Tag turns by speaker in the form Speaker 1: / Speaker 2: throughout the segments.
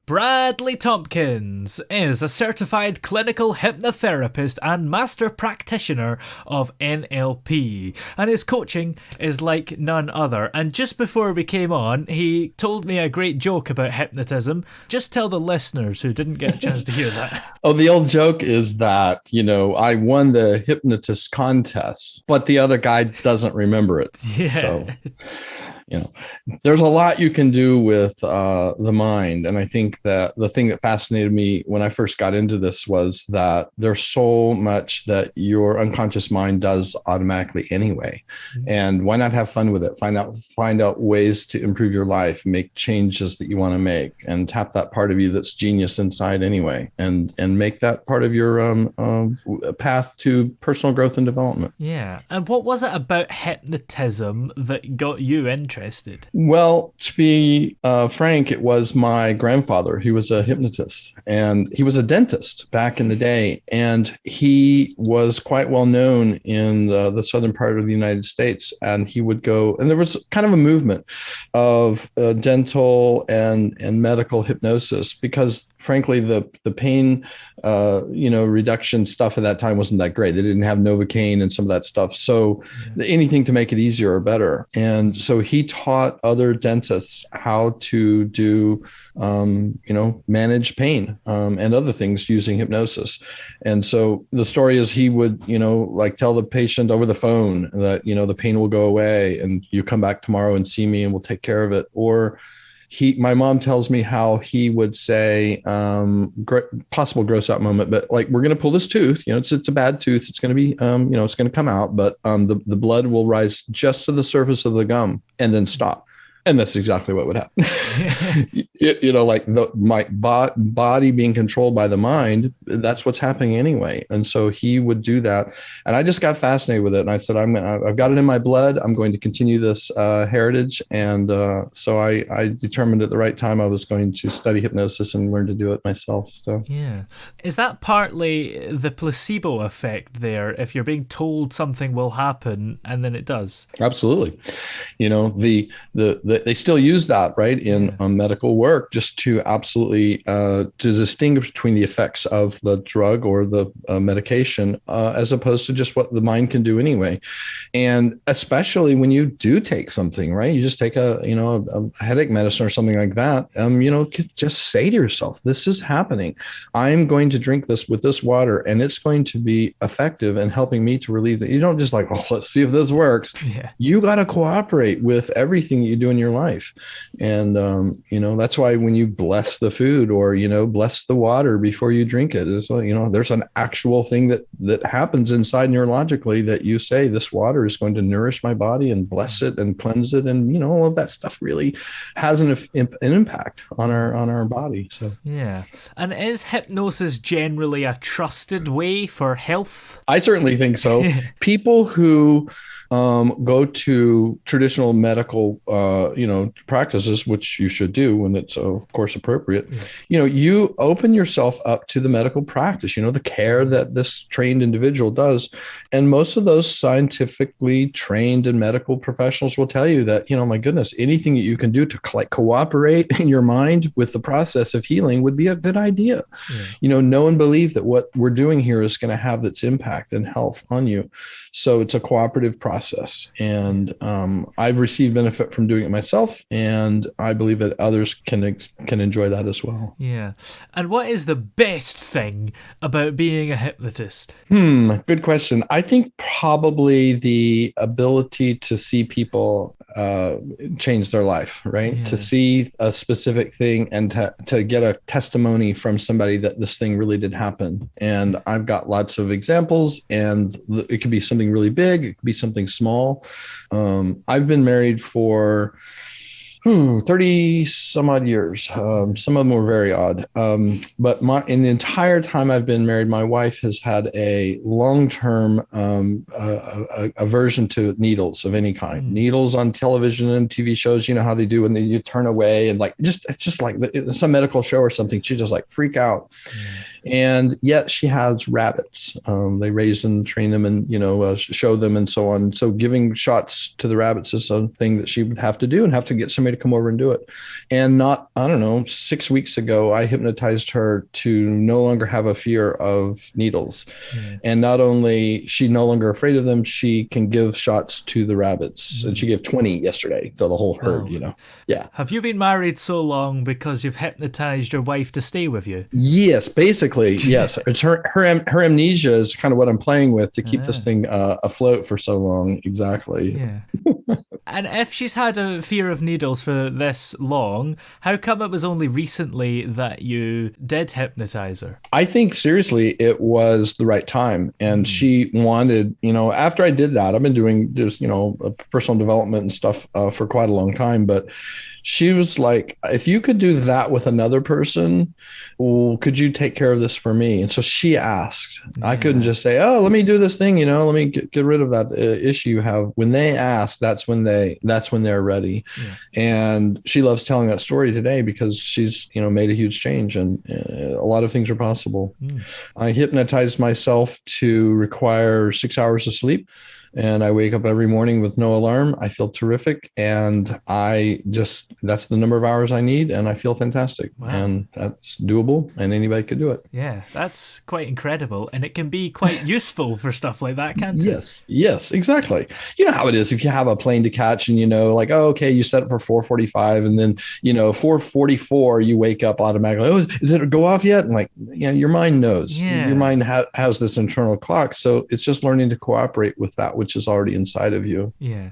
Speaker 1: Bradley Tompkins is a certified clinical hypnotherapist and master practitioner of NLP, and his coaching is like none other. And just before we came on, he told me a great joke about hypnotism. Just tell the listeners who didn't get a chance to hear that.
Speaker 2: Oh, the old joke is that, I won the hypnotist contest, but the other guy doesn't remember it.
Speaker 1: Yeah.
Speaker 2: So, there's a lot you can do with the mind. And I think that the thing that fascinated me when I first got into this was that there's so much that your unconscious mind does automatically anyway. Mm-hmm. And why not have fun with it? Find out ways to improve your life, make changes that you want to make, and tap that part of you that's genius inside anyway, and make that part of your path to personal growth and development.
Speaker 1: Yeah. And what was it about hypnotism that got you interested?
Speaker 2: Well, to be frank, it was my grandfather. He was a hypnotist, and he was a dentist back in the day. And he was quite well known in the southern part of the United States. And he would go, and there was kind of a movement of dental and medical hypnosis, because frankly, the pain, reduction stuff at that time wasn't that great. They didn't have Novocaine and some of that stuff. So anything to make it easier or better. And so he taught other dentists how to do, manage pain and other things using hypnosis. And so the story is he would, tell the patient over the phone that, the pain will go away and you come back tomorrow and see me and we'll take care of it. Or my mom tells me how he would say, possible gross out moment, but like, we're going to pull this tooth, it's a bad tooth. It's going to be, it's going to come out, but the blood will rise just to the surface of the gum and then stop. And that's exactly what would happen. My body being controlled by the mind, that's what's happening anyway. And so he would do that. And I just got fascinated with it. And I said, I've got it in my blood. I'm going to continue this heritage. And so I determined at the right time I was going to study hypnosis and learn to do it myself. So
Speaker 1: yeah. Is that partly the placebo effect there? If you're being told something will happen and then it does?
Speaker 2: Absolutely. They still use that, right, in medical work, just to absolutely to distinguish between the effects of the drug or the medication as opposed to just what the mind can do anyway. And especially when you do take something, right, you just take a headache medicine or something like that, just say to yourself, this is happening. I'm going to drink this with this water and it's going to be effective in helping me to relieve that. You don't just let's see if this works. Yeah. You got to cooperate with everything you do in your life. And, that's why when you bless the food or, bless the water before you drink it, is, there's an actual thing that happens inside neurologically that you say, this water is going to nourish my body and bless it and cleanse it. And, all of that stuff really has an impact on our body. So,
Speaker 1: yeah. And is hypnosis generally a trusted way for health?
Speaker 2: I certainly think so. People who go to traditional medical, practices, which you should do when it's, of course, appropriate. Yeah. You open yourself up to the medical practice, the care that this trained individual does. And most of those scientifically trained and medical professionals will tell you that, my goodness, anything that you can do to cooperate in your mind with the process of healing would be a good idea. Yeah. Know and believe that what we're doing here is going to have its impact and health on you. So it's a cooperative process. And I've received benefit from doing it myself. And I believe that others can enjoy that as well.
Speaker 1: Yeah. And what is the best thing about being a hypnotist?
Speaker 2: Good question. I think probably the ability to see people change their life, right? Yeah. To see a specific thing and to get a testimony from somebody that this thing really did happen. And I've got lots of examples, and it could be something really big. It could be something small. I've been married for 30 some odd years. Some of them were very odd. But in the entire time I've been married, my wife has had a long-term aversion to needles of any kind. Needles on television and TV shows, how they do when you turn away and it's just like some medical show or something. She just freak out. And yet she has rabbits. They raise and train them and, show them and so on. So giving shots to the rabbits is something that she would have to do and have to get somebody to come over and do it. And I don't know, 6 weeks ago, I hypnotized her to no longer have a fear of needles. Yeah. And not only is she no longer afraid of them, she can give shots to the rabbits. And she gave 20 yesterday to the whole herd, Yeah.
Speaker 1: Have you been married so long because you've hypnotized your wife to stay with you?
Speaker 2: Yes, basically, yes. It's her amnesia is kind of what I'm playing with to keep this thing afloat for so long. Exactly.
Speaker 1: Yeah. And if she's had a fear of needles for this long, how come it was only recently that you did hypnotize her?
Speaker 2: I think seriously, it was the right time. And she wanted, after I did that, I've been doing this, personal development and stuff for quite a long time, but she was like, if you could do that with another person, well, could you take care of this for me? And so she asked. I couldn't just say, oh, let me do this thing, let me get rid of that issue you have. When they ask, that's when they're ready. Yeah. And she loves telling that story today because she's, made a huge change and a lot of things are possible. I hypnotized myself to require 6 hours of sleep. And I wake up every morning with no alarm. I feel terrific. And that's the number of hours I need. And I feel fantastic. Wow. And that's doable and anybody could do it.
Speaker 1: Yeah, that's quite incredible. And it can be quite useful for stuff like that, can't it?
Speaker 2: Yes, exactly. You know how it is if you have a plane to catch and, like, oh, okay, you set it for 4:45 and then, 4:44, you wake up automatically. Oh, did it go off yet? And like, your mind knows. Yeah. Your mind has this internal clock. So it's just learning to cooperate with that, which is already inside of you.
Speaker 1: Yeah.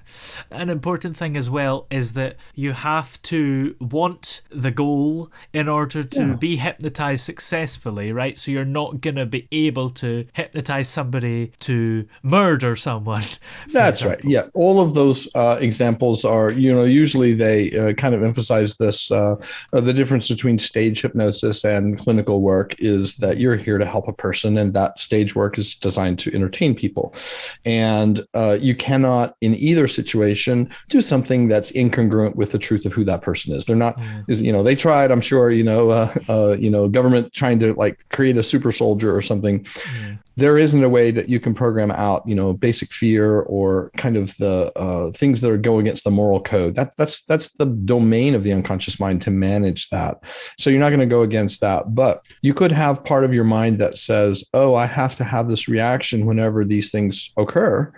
Speaker 1: An important thing as well is that you have to want the goal in order to be hypnotized successfully, right? So you're not going to be able to hypnotize somebody to murder someone.
Speaker 2: That's example. Right. Yeah. All of those examples are, usually they kind of emphasize this, the difference between stage hypnosis and clinical work is that you're here to help a person and that stage work is designed to entertain people. And you cannot, in either situation, do something that's incongruent with the truth of who that person is. They're not, they tried, I'm sure, government trying to like create a super soldier or something. There isn't a way that you can program out, basic fear or kind of the things that are going against the moral code. That's the domain of the unconscious mind to manage that. So you're not going to go against that, but you could have part of your mind that says, oh, I have to have this reaction whenever these things occur.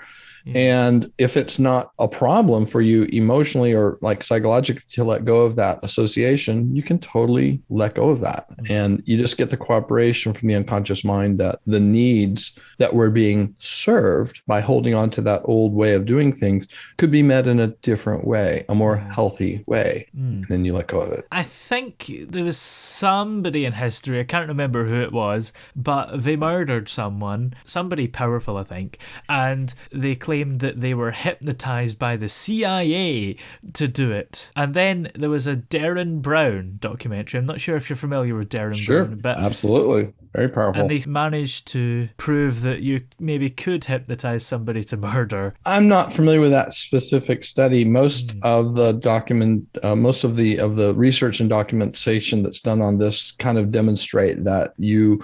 Speaker 2: And if it's not a problem for you emotionally or like psychologically to let go of that association, you can totally let go of that. And you just get the cooperation from the unconscious mind that the needs that were being served by holding on to that old way of doing things could be met in a different way, a more healthy way. And then you let go of it.
Speaker 1: I think there was somebody in history, I can't remember who it was, but they murdered somebody powerful, I think, and they claimed that they were hypnotized by the CIA to do it. And then there was a Derren Brown documentary. I'm not sure if you're familiar with Derren Brown. But
Speaker 2: absolutely. Very powerful.
Speaker 1: And they managed to prove that you maybe could hypnotize somebody to murder.
Speaker 2: I'm not familiar with that specific study. Most of the most of the research and documentation that's done on this kind of demonstrate that you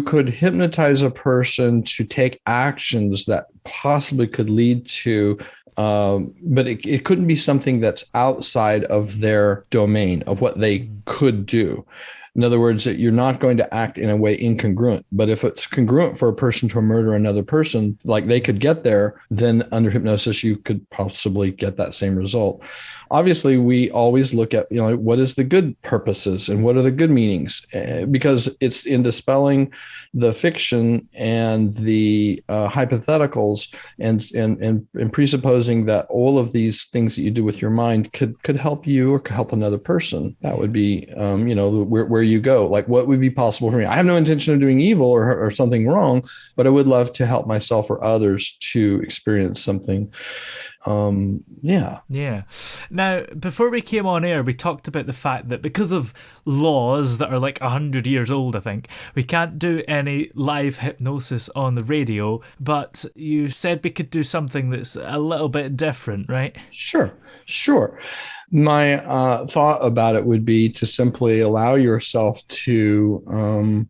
Speaker 2: could hypnotize a person to take actions that possibly could lead to but it couldn't be something that's outside of their domain of what they could do. In other words, that you're not going to act in a way incongruent. But if it's congruent for a person to murder another person, like they could get there, then under hypnosis, you could possibly get that same result. Obviously, we always look at, what is the good purposes and what are the good meanings? Because it's in dispelling the fiction and the hypotheticals and presupposing that all of these things that you do with your mind could help you or could help another person. That would be, where you go. Like, what would be possible for me? I have no intention of doing evil or something wrong, but I would love to help myself or others to experience something Yeah.
Speaker 1: Yeah. Now, before we came on air, we talked about the fact that because of laws that are like 100 years old, I think, we can't do any live hypnosis on the radio, but you said we could do something that's a little bit different, right?
Speaker 2: Sure. My thought about it would be to simply allow yourself to,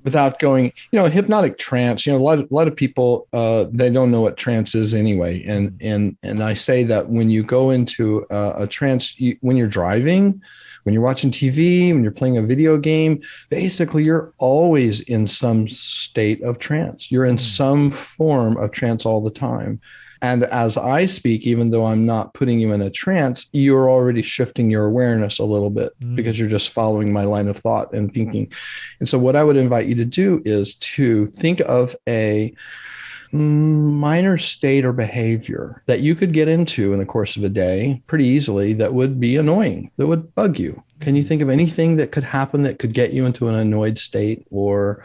Speaker 2: without going, hypnotic trance. A lot of people they don't know what trance is anyway, and I say that when you go into a trance, when you're driving, when you're watching TV, when you're playing a video game, basically you're always in some state of trance. You're in some form of trance all the time. And as I speak, even though I'm not putting you in a trance, you're already shifting your awareness a little bit because you're just following my line of thought and thinking. And so what I would invite you to do is to think of a minor state or behavior that you could get into in the course of a day pretty easily that would be annoying, that would bug you. Can you think of anything that could happen that could get you into an annoyed state or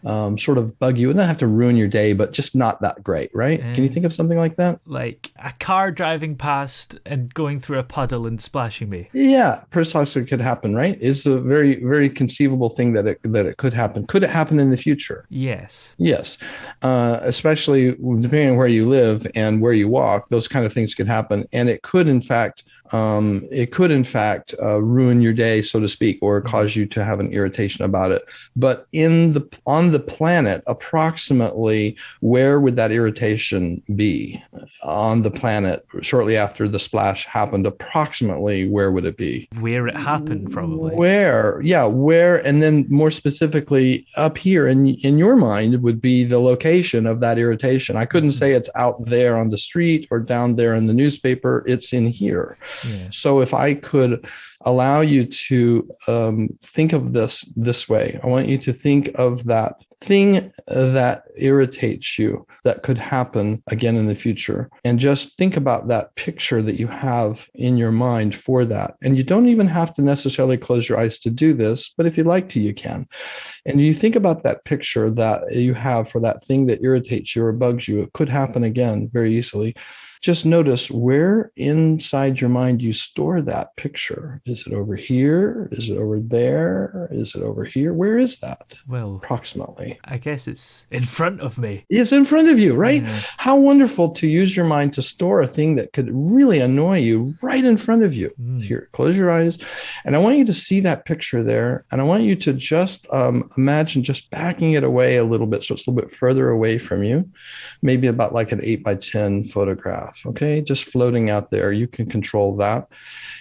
Speaker 2: sort of bug you? It doesn't have to ruin your day, but just not that great, right? Can you think of something like that?
Speaker 1: Like a car driving past and going through a puddle and splashing me.
Speaker 2: Yeah, precisely could happen, right? It's a very, very conceivable thing that it could happen. Could it happen in the future?
Speaker 1: Yes.
Speaker 2: Yes. Especially depending on where you live and where you walk, those kind of things could happen. And it could, in fact, ruin your day, so to speak, or cause you to have an irritation about it. But on the planet, approximately where would that irritation be on the planet shortly after the splash happened? Approximately where would it be?
Speaker 1: Where it happened, probably.
Speaker 2: Where, and then more specifically up here in your mind would be the location of that irritation. I couldn't say it's out there on the street or down there in the newspaper. It's in here. Yeah. So if I could allow you to think of this way, I want you to think of that thing that irritates you that could happen again in the future. And just think about that picture that you have in your mind for that. And you don't even have to necessarily close your eyes to do this, but if you'd like to, you can. And you think about that picture that you have for that thing that irritates you or bugs you. It could happen again very easily. Just notice where inside your mind you store that picture. Is it over here? Is it over there? Is it over here? Where is that?
Speaker 1: Well,
Speaker 2: approximately.
Speaker 1: I guess it's in front of me.
Speaker 2: It's in front of you, right? Yeah. How wonderful to use your mind to store a thing that could really annoy you right in front of you. Here, close your eyes. And I want you to see that picture there. And I want you to just imagine just backing it away a little bit. So it's a little bit further away from you, maybe about like an 8x10 photograph. Okay, just floating out there. You can control that.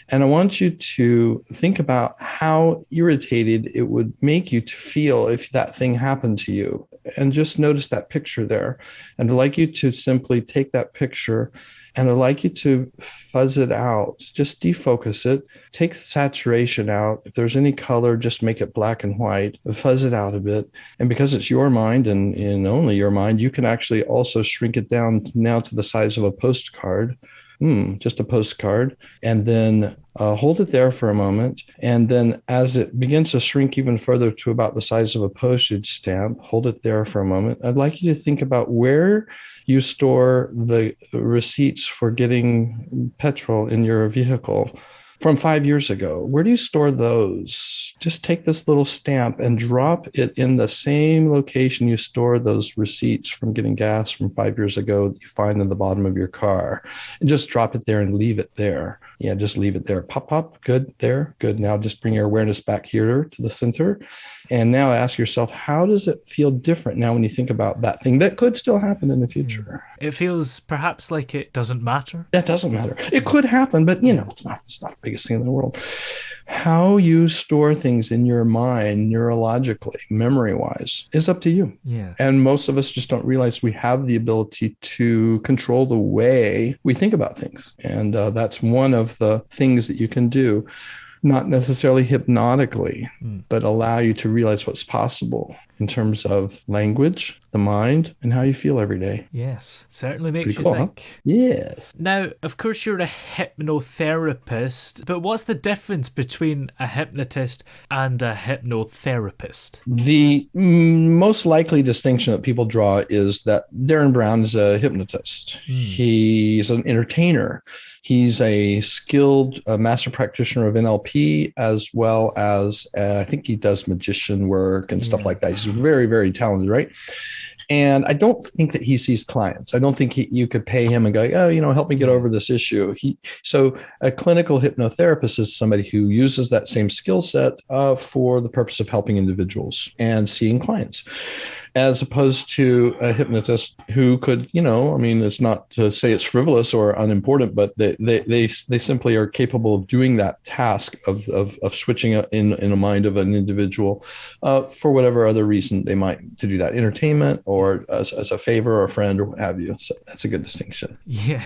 Speaker 2: And I want you to think about how irritated it would make you to feel if that thing happened to you. And just notice that picture there. And I'd like you to simply take that picture and I'd like you to fuzz it out. Just defocus it. Take saturation out. If there's any color, just make it black and white. Fuzz it out a bit. And because it's your mind and only your mind, you can actually also shrink it down now to the size of a postcard. Just a postcard. And then hold it there for a moment. And then as it begins to shrink even further to about the size of a postage stamp, hold it there for a moment. I'd like you to think about where you store the receipts for getting petrol in your vehicle from 5 years ago. Where do you store those? Just take this little stamp and drop it in the same location you store those receipts from getting gas from 5 years ago that you find in the bottom of your car. And just drop it there and leave it there. Yeah, just leave it there. Pop, pop. Good. There. Good. Now just bring your awareness back here to the center. And now ask yourself, how does it feel different now when you think about that thing that could still happen in the future?
Speaker 1: It feels perhaps like it doesn't matter.
Speaker 2: That doesn't matter. It could happen, but it's not the biggest thing in the world. How you store things in your mind neurologically, memory-wise, is up to you.
Speaker 1: Yeah.
Speaker 2: And most of us just don't realize we have the ability to control the way we think about things. And that's one of the things that you can do. Not necessarily hypnotically, but allow you to realize what's possible. in terms of language, the mind, and how you feel every day.
Speaker 1: Yes, certainly makes
Speaker 2: Pretty
Speaker 1: you
Speaker 2: cool,
Speaker 1: think.
Speaker 2: huh? Yes.
Speaker 1: Now, of course, you're a hypnotherapist, but what's the difference between a hypnotist and a hypnotherapist?
Speaker 2: The most likely distinction that people draw is that Darren Brown is a hypnotist. He's an entertainer. He's a skilled master practitioner of NLP, as well as I think he does magician work and stuff like that. He's very, very talented, right? And I don't think that he sees clients. I don't think you could pay him and go, oh, help me get over this issue. So a clinical hypnotherapist is somebody who uses that same skill set for the purpose of helping individuals and seeing clients, as opposed to a hypnotist who could, it's not to say it's frivolous or unimportant, but they simply are capable of doing that task of switching in a mind of an individual for whatever other reason they might to do that, entertainment or as a favor or a friend or what have you. So that's a good distinction.
Speaker 1: Yeah.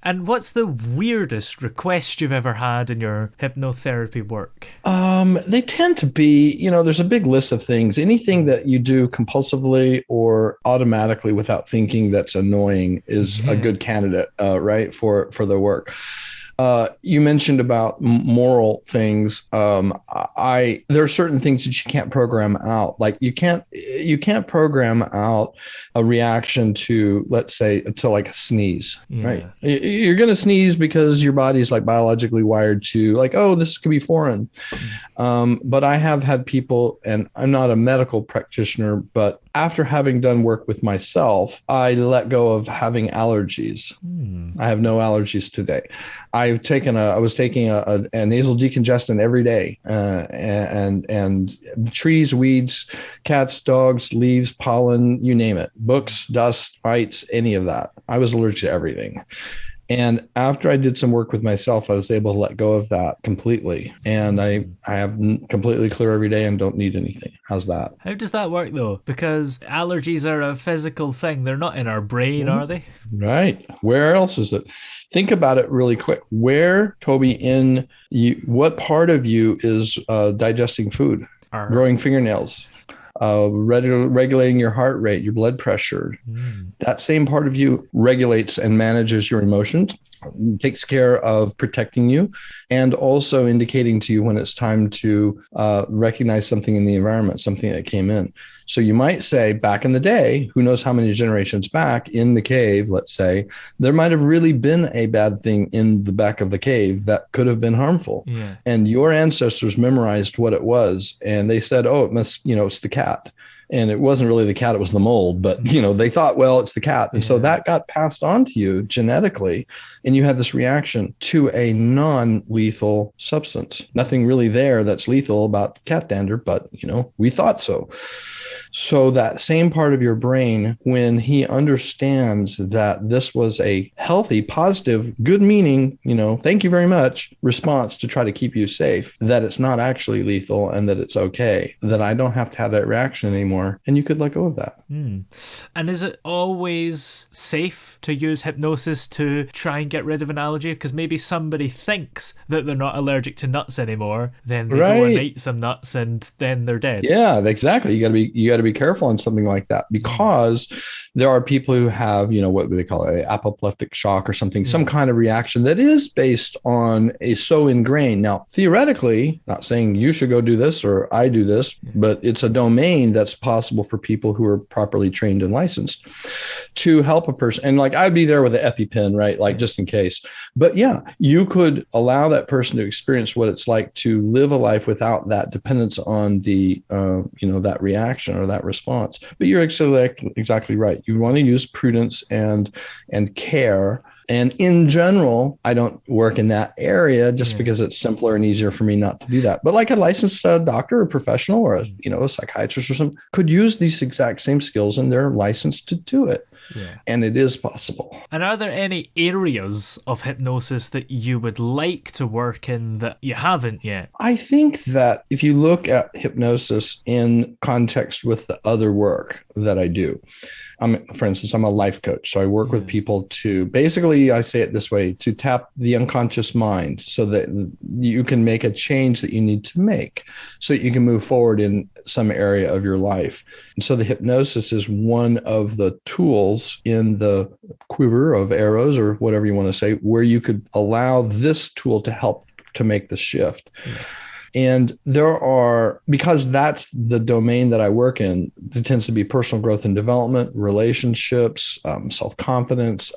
Speaker 1: And what's the weirdest request you've ever had in your hypnotherapy work?
Speaker 2: They tend to be, there's a big list of things. Anything that you do compulsively or automatically without thinking that's annoying is a good candidate, right, for the work. You mentioned about moral things. There are certain things that you can't program out. Like you can't program out a reaction to, let's say, to like a sneeze, right? You're going to sneeze because your body is like biologically wired to like, oh, this could be foreign. But I have had people, and I'm not a medical practitioner, but after having done work with myself, I let go of having allergies. I have no allergies today. I was taking a nasal decongestant every day, and trees, weeds, cats, dogs, leaves, pollen, you name it, books, dust, mites, any of that. I was allergic to everything. And after I did some work with myself, I was able to let go of that completely. And I have completely clear every day and don't need anything. How's that?
Speaker 1: How does that work, though? Because allergies are a physical thing. They're not in our brain, are they?
Speaker 2: Right. Where else is it? Think about it really quick. Where, Toby, what part of you is digesting food, growing fingernails, regulating your heart rate, your blood pressure? That same part of you regulates and manages your emotions, takes care of protecting you, and also indicating to you when it's time to recognize something in the environment, something that came in. So you might say back in the day, who knows how many generations back in the cave, let's say, there might have really been a bad thing in the back of the cave that could have been harmful. Yeah. And your ancestors memorized what it was. And they said, oh, it must, it's the cat. And it wasn't really the cat, it was the mold. But, they thought, well, it's the cat. And so that got passed on to you genetically. And you had this reaction to a non-lethal substance. Nothing really there that's lethal about cat dander, but, we thought so. So that same part of your brain, when he understands that this was a healthy, positive, good meaning, thank you very much response to try to keep you safe, that it's not actually lethal and that it's okay, that I don't have to have that reaction anymore. And you could let go of that.
Speaker 1: And is it always safe to use hypnosis to try and get rid of an allergy? Because maybe somebody thinks that they're not allergic to nuts anymore, then they go and eat some nuts and then they're dead.
Speaker 2: Yeah, exactly. You got to be careful on something like that, because there are people who have, what they call it, apoplectic shock or something, some kind of reaction that is based on so ingrained. Now, theoretically, not saying you should go do this or I do this, but it's a domain that's possible for people who are properly trained and licensed to help a person. And like, I'd be there with an EpiPen, right? Like just in case. But yeah, you could allow that person to experience what it's like to live a life without that dependence on the, that reaction or that response. But you're exactly right. You want to use prudence and care. And in general, I don't work in that area just because it's simpler and easier for me not to do that. But like a licensed doctor or professional or a psychiatrist or something could use these exact same skills and they're licensed to do it.
Speaker 1: Yeah.
Speaker 2: And it is possible.
Speaker 1: And are there any areas of hypnosis that you would like to work in that you haven't yet?
Speaker 2: I think that if you look at hypnosis in context with the other work that I do, for instance, I'm a life coach. So I work with people to basically, I say it this way, to tap the unconscious mind so that you can make a change that you need to make so that you can move forward in some area of your life. And so the hypnosis is one of the tools in the quiver of arrows, or whatever you want to say, where you could allow this tool to help to make the shift. Yeah. And there are, because that's the domain that I work in, it tends to be personal growth and development, relationships, self-confidence,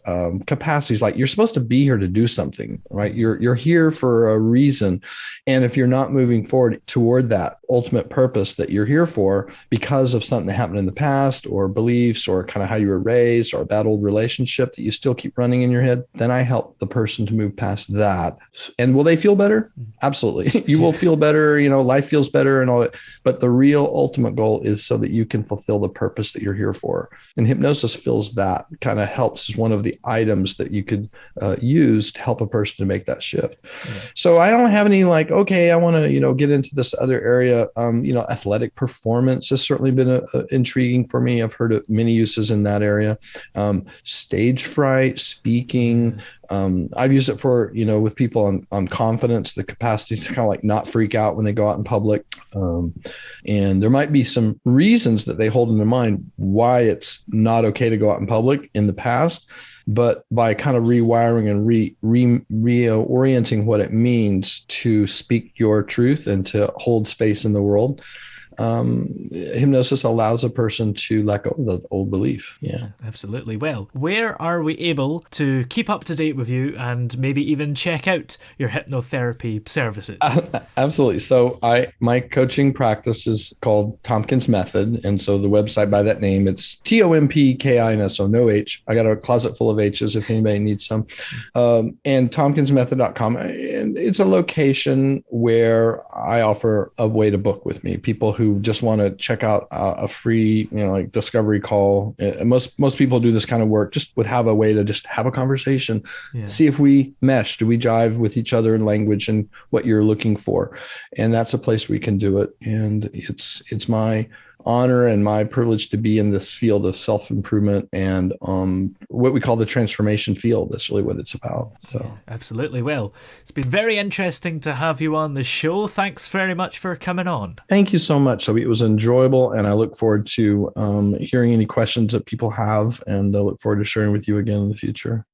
Speaker 2: capacities. Like, you're supposed to be here to do something, right? You're here for a reason. And if you're not moving forward toward that ultimate purpose that you're here for because of something that happened in the past, or beliefs, or kind of how you were raised, or a bad old relationship that you still keep running in your head, then I help the person to move past that. And will they feel better? Absolutely. You will feel better, life feels better and all that. But the real ultimate goal is so that you can fulfill the purpose that you're here for. And hypnosis fills that, kind of helps as one of the items that you could use to help a person to make that shift. Yeah. So I don't have any okay, I want to, get into this other area. Athletic performance has certainly been intriguing for me. I've heard of many uses in that area. Stage fright, speaking. I've used it for, with people on confidence, the capacity to kind of not freak out when they go out in public. And there might be some reasons that they hold in their mind why it's not okay to go out in public in the past. But by kind of rewiring and reorienting what it means to speak your truth and to hold space in the world, hypnosis allows a person to let go of the old belief. Yeah,
Speaker 1: absolutely. Well, where are we able to keep up to date with you and maybe even check out your hypnotherapy services?
Speaker 2: Absolutely. So my coaching practice is called Tompkins Method. And so the website by that name, it's TOMPKINS, so no H. I got a closet full of H's if anybody needs some. And tompkinsmethod.com. And it's a location where I offer a way to book with me. People who just want to check out a free, discovery call. Most people do this kind of work, just would have a way to just have a conversation, see if we mesh, do we jive with each other in language and what you're looking for. And that's a place we can do it. And it's my honor and my privilege to be in this field of self-improvement and what we call the transformation field. That's really what it's about. So
Speaker 1: yeah, absolutely. Well, it's been very interesting to have you on the show. Thanks very much for coming on.
Speaker 2: Thank you so much. So it was enjoyable, and I look forward to hearing any questions that people have, and I look forward to sharing with you again in the future.